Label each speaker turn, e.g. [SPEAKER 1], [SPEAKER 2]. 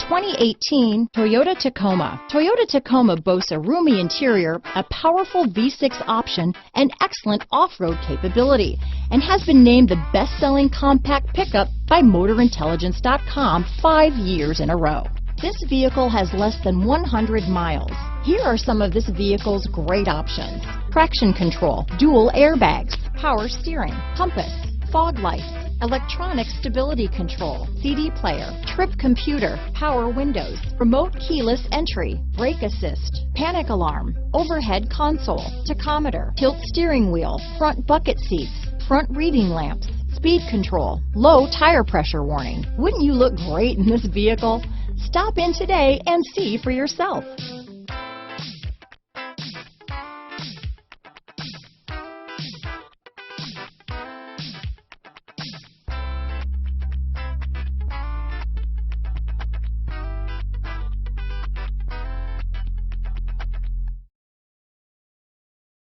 [SPEAKER 1] 2018 Toyota Tacoma. Toyota Tacoma boasts a roomy interior, a powerful V6 option, and excellent off-road capability, and has been named the best-selling compact pickup by MotorIntelligence.com 5 years in a row. This vehicle has less than 100 miles. Here are some of this vehicle's great options: traction control, dual airbags, power steering, compass, fog lights, electronic stability control, CD player, trip computer, power windows, remote keyless entry, brake assist, panic alarm, overhead console, tachometer, tilt steering wheel, front bucket seats, front reading lamps, speed control, low tire pressure warning. Wouldn't you look great in this vehicle? Stop in today and see for yourself.